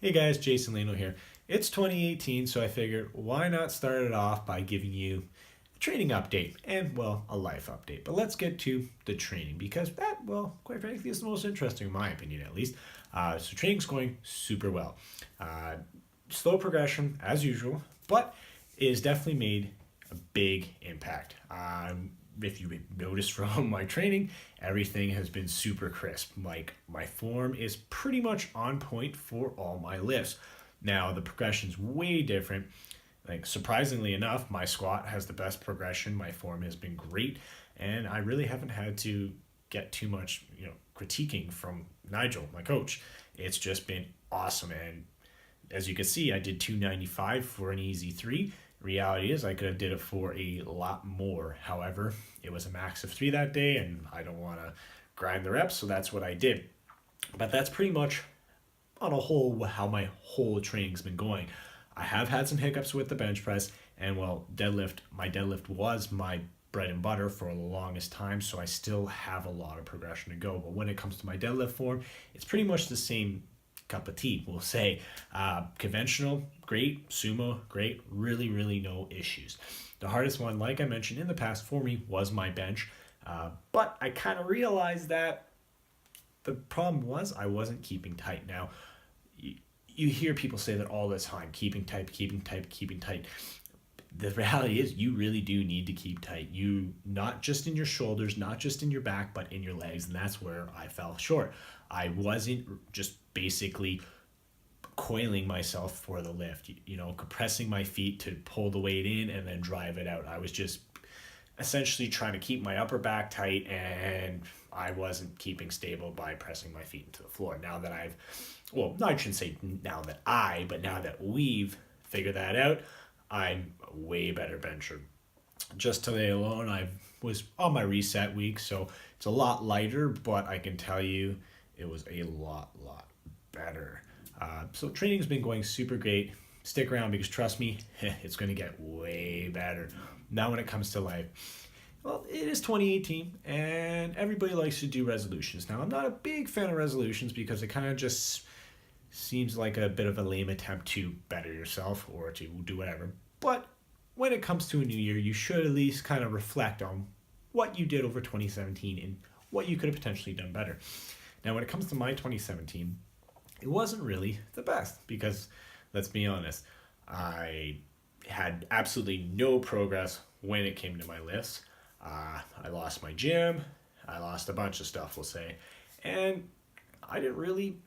Hey guys, Jason Leno here. It's 2018, so I figured why not start it off by giving you a training update and, well, a life update. But let's get to the training because that, well, quite frankly, is the most interesting in my opinion at least. So training's going super well. Slow progression as usual, but it has definitely made a big impact. If you notice from my training, everything has been super crisp. Like my form is pretty much on point for all my lifts. Now the progression's way different. Like surprisingly enough, my squat has the best progression. My form has been great, and I really haven't had to get too much, critiquing from Nigel, my coach. It's just been awesome, and as you can see, I did 295 for an easy 3. Reality is I could have did it for a lot more. However, it was a max of 3 that day and I don't want to grind the reps, so that's what I did. But that's pretty much on a whole how my whole training's been going. I have had some hiccups with the bench press and my deadlift was my bread and butter for the longest time, so I still have a lot of progression to go. But when it comes to my deadlift form, it's pretty much the same cup of tea, we'll say. Conventional, great. Sumo, great. Really no issues. The hardest one, like I mentioned in the past for me, was my bench. But I kind of realized that the problem was I wasn't keeping tight. Now, you hear people say that all the time, keeping tight. The reality is you really do need to keep tight. You, not just in your shoulders, not just in your back, but in your legs. And that's where I fell short. I wasn't just basically coiling myself for the lift, compressing my feet to pull the weight in and then drive it out. I was just essentially trying to keep my upper back tight, and I wasn't keeping stable by pressing my feet into the floor. Now that I shouldn't say now that we've figured that out, I'm a way better bencher. Just today alone, I was on my reset week, so it's a lot lighter, but I can tell you it was a lot better. So training's been going super great. Stick around because trust me, it's going to get way way better. Now when it comes to life, well, it is 2018 and everybody likes to do resolutions. Now, I'm not a big fan of resolutions because it kind of just seems like a bit of a lame attempt to better yourself or to do whatever. But when it comes to a new year, you should at least kind of reflect on what you did over 2017 and what you could have potentially done better. Now, when it comes to my 2017, it wasn't really the best because, let's be honest, I had absolutely no progress when it came to my list. I lost my gym, I lost a bunch of stuff, we'll say, and I didn't really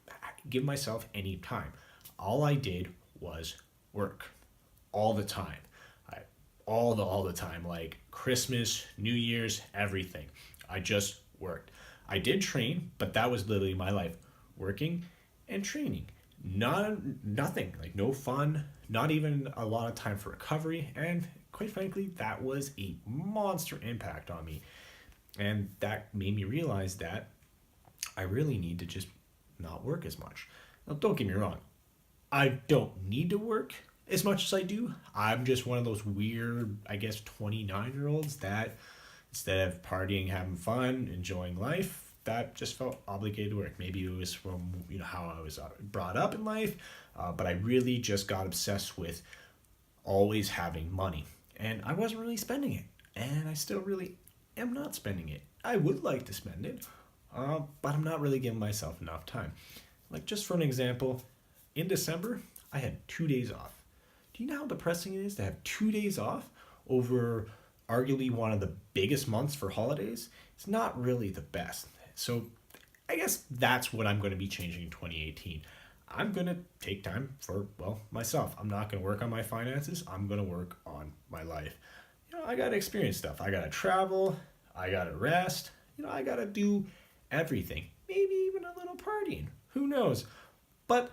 give myself any time. All I did was work all the time. All the time, like Christmas, New Year's, everything. I just worked. I did train, but that was literally my life, working and training. Nothing, like no fun, not even a lot of time for recovery, and quite frankly, that was a monster impact on me. And that made me realize that I really need to just not work as much. Now, don't get me wrong, I don't need to work as much as I do. I'm just one of those weird, I guess, 29-year-olds that instead of partying, having fun, enjoying life, that just felt obligated to work. Maybe it was from how I was brought up in life, but I really just got obsessed with always having money, and I wasn't really spending it, and I still really am not spending it. I would like to spend it, but I'm not really giving myself enough time. Like just for an example, in December, I had 2 days off. Do you know how depressing it is to have 2 days off over arguably one of the biggest months for holidays? It's not really the best. So I guess that's what I'm going to be changing in 2018. I'm going to take time for, well, myself. I'm not going to work on my finances. I'm going to work on my life. I got to experience stuff. I got to travel. I got to rest. I got to do everything. Maybe even a little partying. Who knows? But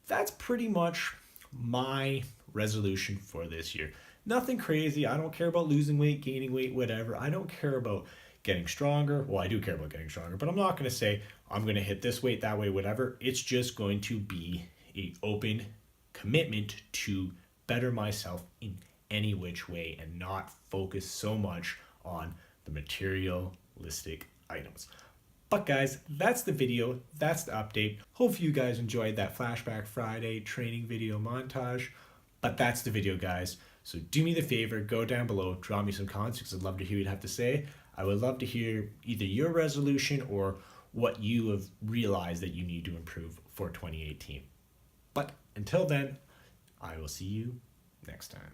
that's pretty much my resolution for this year. Nothing crazy. I don't care about losing weight, gaining weight, whatever. I don't care about getting stronger. Well, I do care about getting stronger, but I'm not going to say I'm going to hit this weight, that way, whatever. It's just going to be an open commitment to better myself in any which way and not focus so much on the materialistic items. But guys, that's the video. That's the update. Hopefully you guys enjoyed that Flashback Friday training video montage. But that's the video, guys. So do me the favor, go down below, draw me some comments because I'd love to hear what you have to say. I would love to hear either your resolution or what you have realized that you need to improve for 2018. But until then, I will see you next time.